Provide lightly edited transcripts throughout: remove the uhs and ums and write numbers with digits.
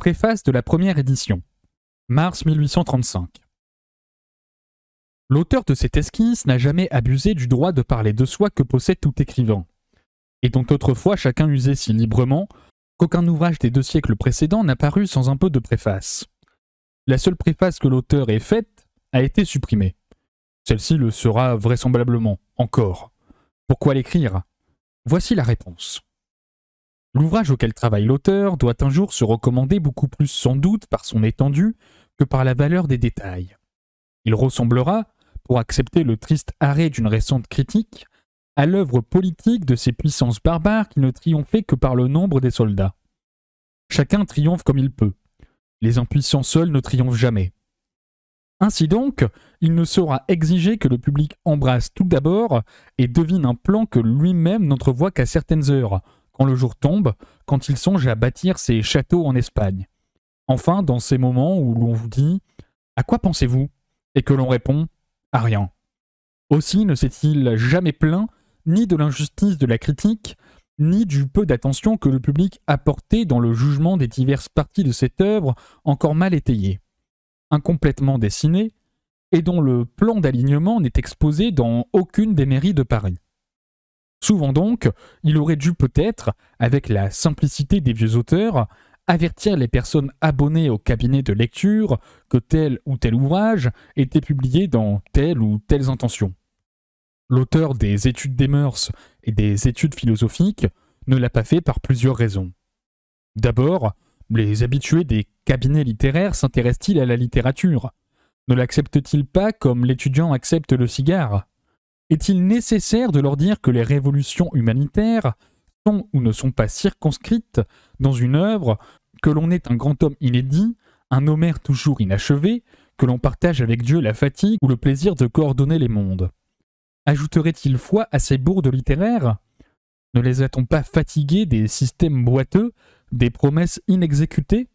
Préface de la première édition. Mars 1835. L'auteur de cette esquisse n'a jamais abusé du droit de parler de soi que possède tout écrivain, et dont autrefois chacun usait si librement qu'aucun ouvrage des 2 siècles précédents n'a paru sans un peu de préface. La seule préface que l'auteur ait faite a été supprimée. Celle-ci le sera vraisemblablement encore. Pourquoi l'écrire ? Voici la réponse. L'ouvrage auquel travaille l'auteur doit un jour se recommander beaucoup plus sans doute par son étendue que par la valeur des détails. Il ressemblera, pour accepter le triste arrêt d'une récente critique, à l'œuvre politique de ces puissances barbares qui ne triomphaient que par le nombre des soldats. Chacun triomphe comme il peut. Les impuissants seuls ne triomphent jamais. Ainsi donc, il ne sera exigé que le public embrasse tout d'abord et devine un plan que lui-même n'entrevoit qu'à certaines heures, quand le jour tombe, quand il songe à bâtir ses châteaux en Espagne. Enfin, dans ces moments où l'on vous dit « À quoi pensez-vous » et que l'on répond « À rien ». Aussi ne s'est-il jamais plaint ni de l'injustice de la critique, ni du peu d'attention que le public apportait dans le jugement des diverses parties de cette œuvre encore mal étayée, incomplètement dessinée, et dont le plan d'alignement n'est exposé dans aucune des mairies de Paris. Souvent donc, il aurait dû peut-être, avec la simplicité des vieux auteurs, avertir les personnes abonnées au cabinet de lecture que tel ou tel ouvrage était publié dans telle ou telles intentions. L'auteur des études des mœurs et des études philosophiques ne l'a pas fait par plusieurs raisons. D'abord, les habitués des cabinets littéraires s'intéressent-ils à la littérature ? Ne l'acceptent-ils pas comme l'étudiant accepte le cigare ? Est-il nécessaire de leur dire que les révolutions humanitaires sont ou ne sont pas circonscrites dans une œuvre, que l'on est un grand homme inédit, un Homère toujours inachevé, que l'on partage avec Dieu la fatigue ou le plaisir de coordonner les mondes ? Ajouterait-il foi à ces bourdes littéraires ? Ne les a-t-on pas fatigués des systèmes boiteux, des promesses inexécutées ?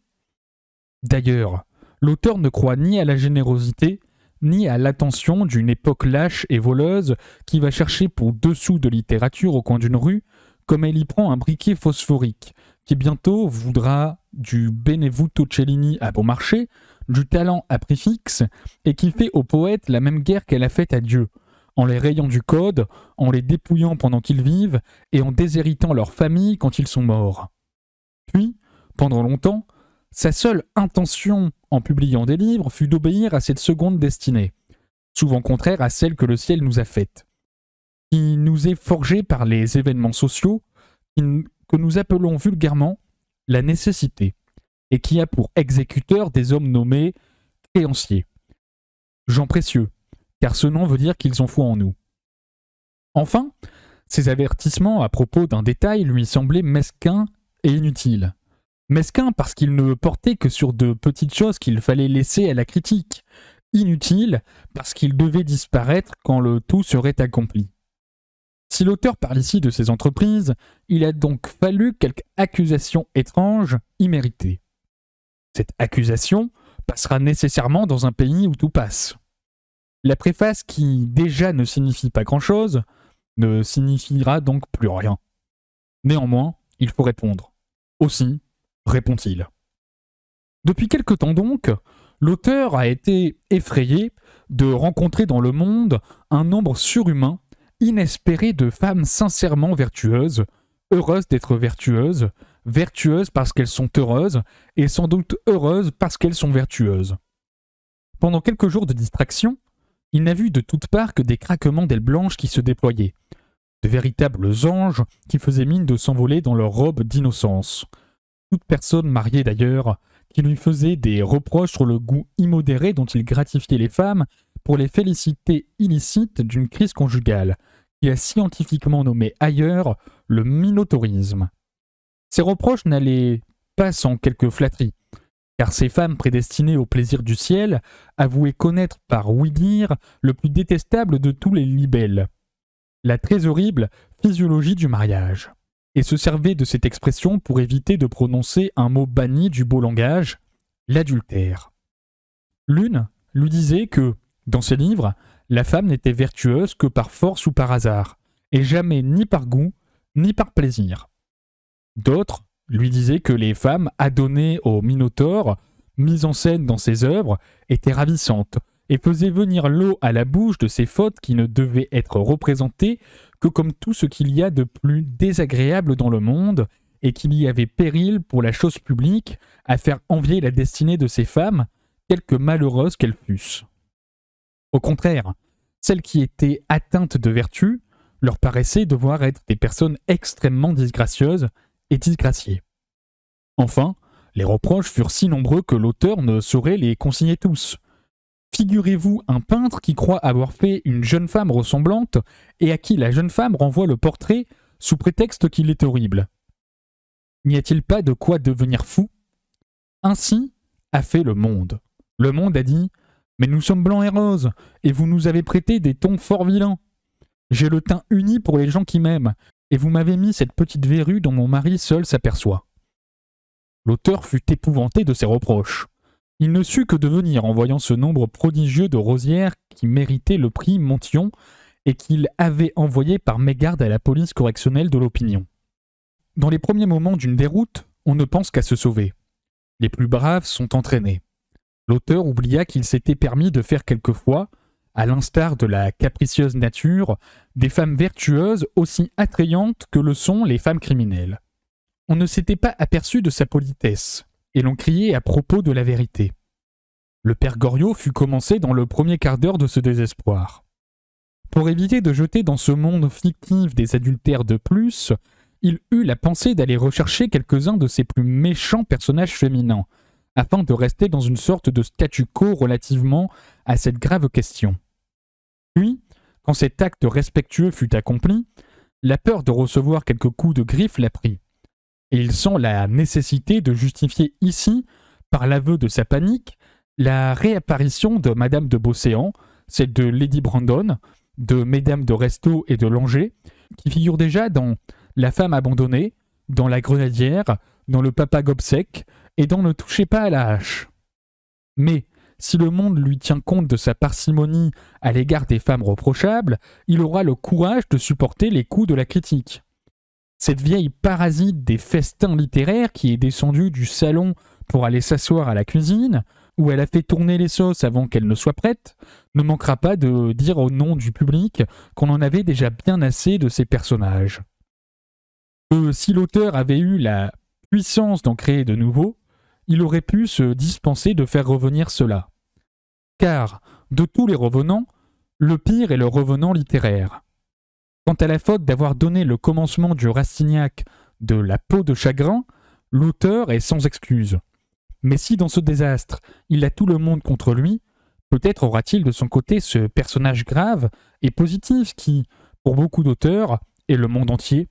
D'ailleurs, l'auteur ne croit ni à la générosité, ni à l'attention d'une époque lâche et voleuse qui va chercher pour 2 sous de littérature au coin d'une rue, comme elle y prend un briquet phosphorique, qui bientôt voudra du Benvenuto Cellini à bon marché, du talent à prix fixe, et qui fait aux poètes la même guerre qu'elle a faite à Dieu, en les rayant du code, en les dépouillant pendant qu'ils vivent, et en déshéritant leurs familles quand ils sont morts. Puis, pendant longtemps, sa seule intention en publiant des livres fut d'obéir à cette seconde destinée, souvent contraire à celle que le ciel nous a faite, qui nous est forgée par les événements sociaux que nous appelons vulgairement la nécessité, et qui a pour exécuteurs des hommes nommés créanciers. Gens précieux, car ce nom veut dire qu'ils ont foi en nous. Enfin, ces avertissements à propos d'un détail lui semblaient mesquins et inutiles. Mesquin parce qu'il ne portait que sur de petites choses qu'il fallait laisser à la critique. Inutile parce qu'il devait disparaître quand le tout serait accompli. Si l'auteur parle ici de ses entreprises, il a donc fallu quelque accusation étrange, imméritée. Cette accusation passera nécessairement dans un pays où tout passe. La préface qui déjà ne signifie pas grand-chose ne signifiera donc plus rien. Néanmoins, il faut répondre. Aussi, répond-il. Depuis quelque temps donc, l'auteur a été effrayé de rencontrer dans le monde un nombre surhumain, inespéré de femmes sincèrement vertueuses, heureuses d'être vertueuses, vertueuses parce qu'elles sont heureuses, et sans doute heureuses parce qu'elles sont vertueuses. Pendant quelques jours de distraction, il n'a vu de toutes parts que des craquements d'ailes blanches qui se déployaient, de véritables anges qui faisaient mine de s'envoler dans leurs robes d'innocence. Toute personne mariée d'ailleurs, qui lui faisait des reproches sur le goût immodéré dont il gratifiait les femmes pour les félicités illicites d'une crise conjugale, qui a scientifiquement nommé ailleurs le minotaurisme. Ces reproches n'allaient pas sans quelque flatterie, car ces femmes prédestinées au plaisir du ciel avouaient connaître par ouï-dire le plus détestable de tous les libelles, la très horrible physiologie du mariage, et se servaient de cette expression pour éviter de prononcer un mot banni du beau langage, l'adultère. L'une lui disait que, dans ses livres, la femme n'était vertueuse que par force ou par hasard, et jamais ni par goût, ni par plaisir. D'autres lui disait que les femmes adonnées au Minotaure, mises en scène dans ses œuvres, étaient ravissantes, et faisait venir l'eau à la bouche de ces fautes qui ne devaient être représentées que comme tout ce qu'il y a de plus désagréable dans le monde, et qu'il y avait péril pour la chose publique à faire envier la destinée de ces femmes, quelque malheureuses qu'elles fussent. Au contraire, celles qui étaient atteintes de vertu leur paraissaient devoir être des personnes extrêmement disgracieuses et disgraciées. Enfin, les reproches furent si nombreux que l'auteur ne saurait les consigner tous. Figurez-vous un peintre qui croit avoir fait une jeune femme ressemblante et à qui la jeune femme renvoie le portrait sous prétexte qu'il est horrible. N'y a-t-il pas de quoi devenir fou? Ainsi a fait le monde. Le monde a dit « Mais nous sommes blancs et roses, et vous nous avez prêté des tons fort vilains. J'ai le teint uni pour les gens qui m'aiment, et vous m'avez mis cette petite verrue dont mon mari seul s'aperçoit. » L'auteur fut épouvanté de ces reproches. Il ne sut que devenir en voyant ce nombre prodigieux de rosières qui méritaient le prix Montyon et qu'il avait envoyé par mégarde à la police correctionnelle de l'opinion. Dans les premiers moments d'une déroute, on ne pense qu'à se sauver. Les plus braves sont entraînés. L'auteur oublia qu'il s'était permis de faire quelquefois, à l'instar de la capricieuse nature, des femmes vertueuses aussi attrayantes que le sont les femmes criminelles. On ne s'était pas aperçu de sa politesse, et l'on criait à propos de la vérité. Le père Goriot fut commencé dans le premier quart d'heure de ce désespoir. Pour éviter de jeter dans ce monde fictif des adultères de plus, il eut la pensée d'aller rechercher quelques-uns de ses plus méchants personnages féminins, afin de rester dans une sorte de statu quo relativement à cette grave question. Puis, quand cet acte respectueux fut accompli, la peur de recevoir quelques coups de griffe la prit, et il sent la nécessité de justifier ici, par l'aveu de sa panique, la réapparition de Madame de Beauséant, celle de Lady Brandon, de Mesdames de Restaud et de Langeais, qui figurent déjà dans La femme abandonnée, dans La Grenadière, dans Le Papa Gobseck et dans Ne touchez pas à la hache. Mais, si le monde lui tient compte de sa parcimonie à l'égard des femmes reprochables, il aura le courage de supporter les coups de la critique. Cette vieille parasite des festins littéraires qui est descendue du salon pour aller s'asseoir à la cuisine, où elle a fait tourner les sauces avant qu'elles ne soient prêtes, ne manquera pas de dire au nom du public qu'on en avait déjà bien assez de ces personnages. Que si l'auteur avait eu la puissance d'en créer de nouveaux, il aurait pu se dispenser de faire revenir cela. Car, de tous les revenants, le pire est le revenant littéraire. Quant à la faute d'avoir donné le commencement du Rastignac de La peau de chagrin, l'auteur est sans excuse. Mais si dans ce désastre, il a tout le monde contre lui, peut-être aura-t-il de son côté ce personnage grave et positif qui, pour beaucoup d'auteurs, est le monde entier,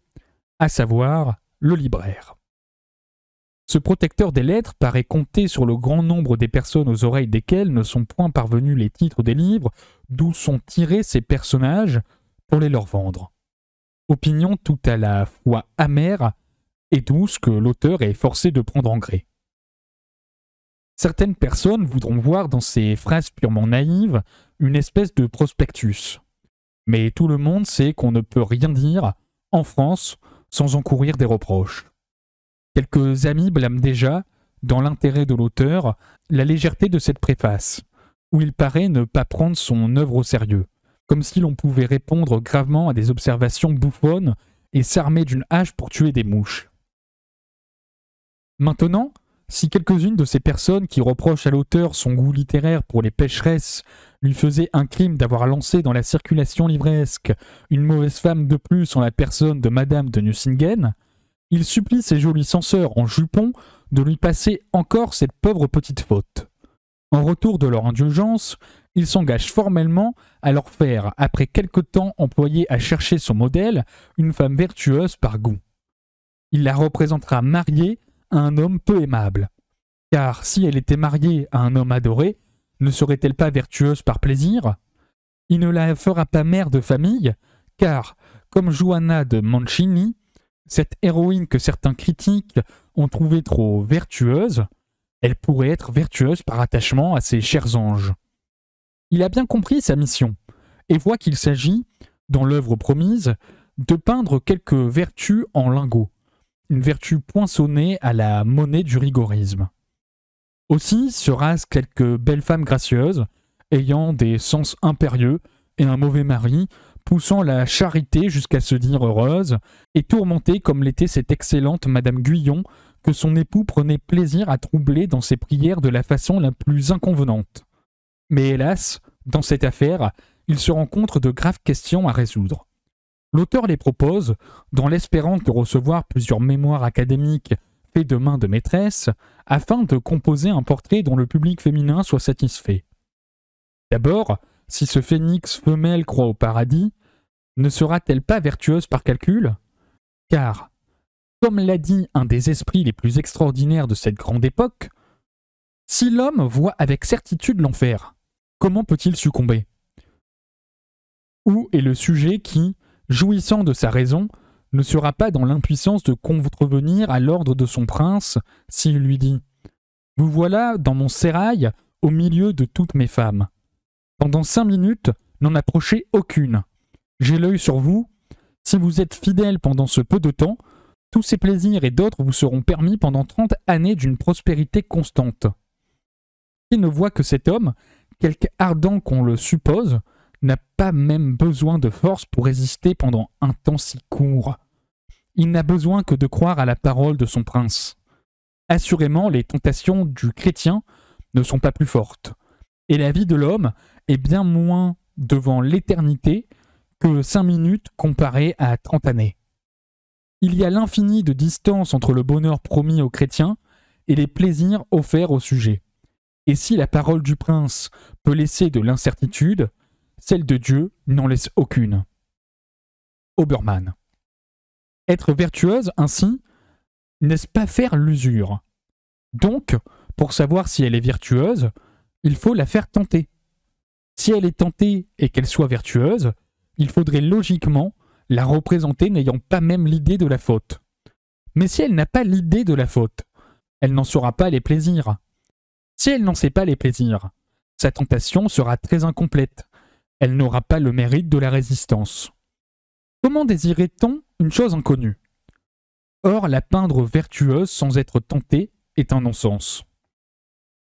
à savoir le libraire. Ce protecteur des lettres paraît compter sur le grand nombre des personnes aux oreilles desquelles ne sont point parvenus les titres des livres d'où sont tirés ces personnages pour les leur vendre. Opinion tout à la fois amère et douce que l'auteur est forcé de prendre en gré. Certaines personnes voudront voir dans ces phrases purement naïves une espèce de prospectus. Mais tout le monde sait qu'on ne peut rien dire, en France, sans encourir des reproches. Quelques amis blâment déjà, dans l'intérêt de l'auteur, la légèreté de cette préface, où il paraît ne pas prendre son œuvre au sérieux, comme si l'on pouvait répondre gravement à des observations bouffonnes et s'armer d'une hache pour tuer des mouches. Maintenant, si quelques-unes de ces personnes qui reprochent à l'auteur son goût littéraire pour les pécheresses lui faisaient un crime d'avoir lancé dans la circulation livresque une mauvaise femme de plus en la personne de Madame de Nucingen, il supplie ses jolis censeurs en jupon de lui passer encore cette pauvre petite faute. En retour de leur indulgence, il s'engage formellement à leur faire, après quelque temps employé à chercher son modèle, une femme vertueuse par goût. Il la représentera mariée à un homme peu aimable. Car si elle était mariée à un homme adoré, ne serait-elle pas vertueuse par plaisir? Il ne la fera pas mère de famille, car, comme Joanna de Mancini, cette héroïne que certains critiques ont trouvée trop vertueuse, elle pourrait être vertueuse par attachement à ses chers anges. Il a bien compris sa mission, et voit qu'il s'agit, dans l'œuvre promise, de peindre quelques vertus en lingots, une vertu poinçonnée à la monnaie du rigorisme. Aussi se rasent quelques belles femmes gracieuses, ayant des sens impérieux et un mauvais mari, poussant la charité jusqu'à se dire heureuse, et tourmentée comme l'était cette excellente Madame Guyon, que son époux prenait plaisir à troubler dans ses prières de la façon la plus inconvenante. Mais hélas, dans cette affaire, il se rencontre de graves questions à résoudre. L'auteur les propose, dans l'espérance de recevoir plusieurs mémoires académiques faits de main de maîtresse, afin de composer un portrait dont le public féminin soit satisfait. D'abord, si ce phénix femelle croit au paradis, ne sera-t-elle pas vertueuse par calcul? Car, comme l'a dit un des esprits les plus extraordinaires de cette grande époque, si l'homme voit avec certitude l'enfer, comment peut-il succomber? Où est le sujet qui, jouissant de sa raison, ne sera pas dans l'impuissance de contrevenir à l'ordre de son prince s'il lui dit « Vous voilà dans mon sérail au milieu de toutes mes femmes. Pendant 5 minutes, n'en approchez aucune. J'ai l'œil sur vous. Si vous êtes fidèle pendant ce peu de temps, tous ces plaisirs et d'autres vous seront permis pendant 30 années d'une prospérité constante. » Qui ne voit que cet homme, quelque ardent qu'on le suppose, n'a pas même besoin de force pour résister pendant un temps si court. Il n'a besoin que de croire à la parole de son prince. Assurément, les tentations du chrétien ne sont pas plus fortes, et la vie de l'homme est bien moins devant l'éternité que 5 minutes comparées à 30 années. Il y a l'infini de distance entre le bonheur promis aux chrétiens et les plaisirs offerts au sujet. Et si la parole du prince peut laisser de l'incertitude, celle de Dieu n'en laisse aucune. Obermann. Être vertueuse, ainsi, n'est-ce pas faire l'usure? Donc, pour savoir si elle est vertueuse, il faut la faire tenter. Si elle est tentée et qu'elle soit vertueuse, il faudrait logiquement la représenter n'ayant pas même l'idée de la faute. Mais si elle n'a pas l'idée de la faute, elle n'en saura pas les plaisirs. Si elle n'en sait pas les plaisirs, sa tentation sera très incomplète. Elle n'aura pas le mérite de la résistance. Comment désirait-on une chose inconnue? Or, la peindre vertueuse sans être tentée est un non-sens.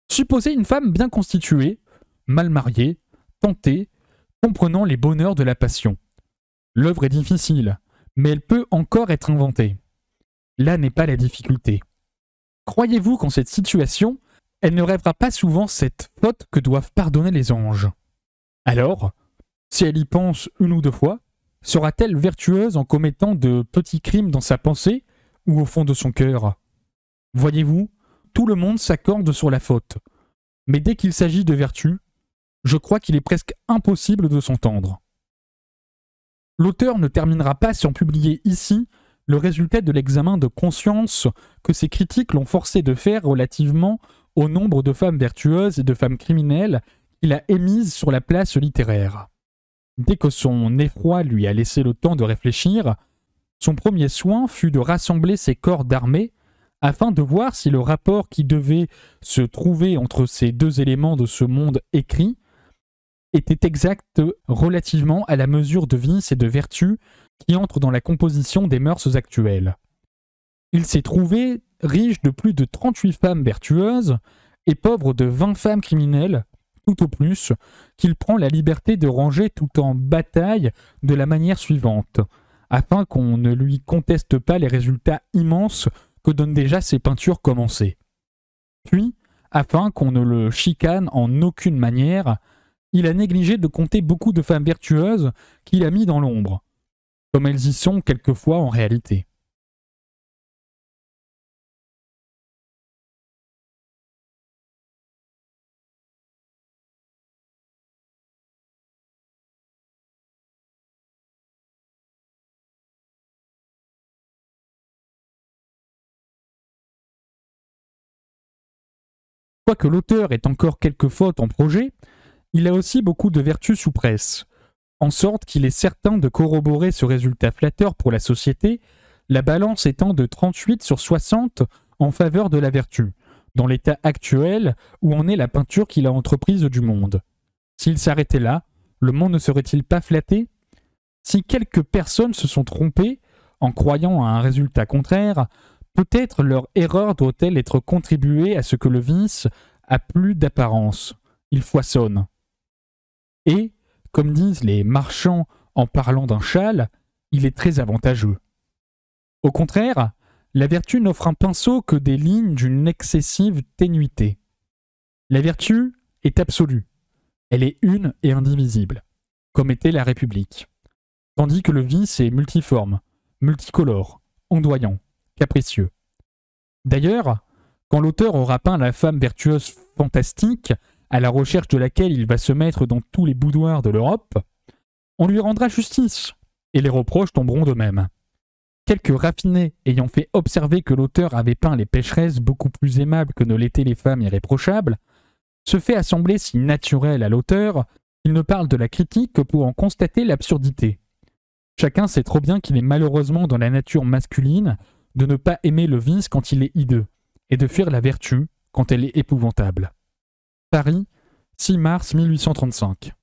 Supposez une femme bien constituée, mal mariée, tentée, comprenant les bonheurs de la passion. L'œuvre est difficile, mais elle peut encore être inventée. Là n'est pas la difficulté. Croyez-vous qu'en cette situation, elle ne rêvera pas souvent cette faute que doivent pardonner les anges? Alors, si elle y pense 1 ou 2 fois, sera-t-elle vertueuse en commettant de petits crimes dans sa pensée ou au fond de son cœur? Voyez-vous, tout le monde s'accorde sur la faute. Mais dès qu'il s'agit de vertu, je crois qu'il est presque impossible de s'entendre. L'auteur ne terminera pas sans publier ici le résultat de l'examen de conscience que ses critiques l'ont forcé de faire relativement au nombre de femmes vertueuses et de femmes criminelles qu'il a émises sur la place littéraire. Dès que son effroi lui a laissé le temps de réfléchir, son premier soin fut de rassembler ses corps d'armée afin de voir si le rapport qui devait se trouver entre ces 2 éléments de ce monde écrit était exact relativement à la mesure de vice et de vertu qui entre dans la composition des mœurs actuelles. Il s'est trouvé riche de plus de 38 femmes vertueuses et pauvre de 20 femmes criminelles, tout au plus, qu'il prend la liberté de ranger tout en bataille de la manière suivante, afin qu'on ne lui conteste pas les résultats immenses que donnent déjà ses peintures commencées. Puis, afin qu'on ne le chicane en aucune manière, il a négligé de compter beaucoup de femmes vertueuses qu'il a mis dans l'ombre, comme elles y sont quelquefois en réalité. Quoique l'auteur ait encore quelques fautes en projet, il a aussi beaucoup de vertus sous presse, en sorte qu'il est certain de corroborer ce résultat flatteur pour la société, la balance étant de 38/60 en faveur de la vertu, dans l'état actuel où en est la peinture qu'il a entreprise du monde. S'il s'arrêtait là, le monde ne serait-il pas flatté? Si quelques personnes se sont trompées en croyant à un résultat contraire, peut-être leur erreur doit-elle être contribuée à ce que le vice a plus d'apparence. Il foisonne. Et, comme disent les marchands en parlant d'un châle, il est très avantageux. Au contraire, la vertu n'offre un pinceau que des lignes d'une excessive ténuité. La vertu est absolue. Elle est une et indivisible, comme était la République. Tandis que le vice est multiforme, multicolore, ondoyant, capricieux. D'ailleurs, quand l'auteur aura peint la femme vertueuse fantastique, à la recherche de laquelle il va se mettre dans tous les boudoirs de l'Europe, on lui rendra justice, et les reproches tomberont d'eux-mêmes. Quelques raffinés ayant fait observer que l'auteur avait peint les pécheresses beaucoup plus aimables que ne l'étaient les femmes irréprochables, se fait assembler si naturel à l'auteur qu'il ne parle de la critique que pour en constater l'absurdité. Chacun sait trop bien qu'il est malheureusement dans la nature masculine de ne pas aimer le vice quand il est hideux, et de fuir la vertu quand elle est épouvantable. Paris, 6 mars 1835.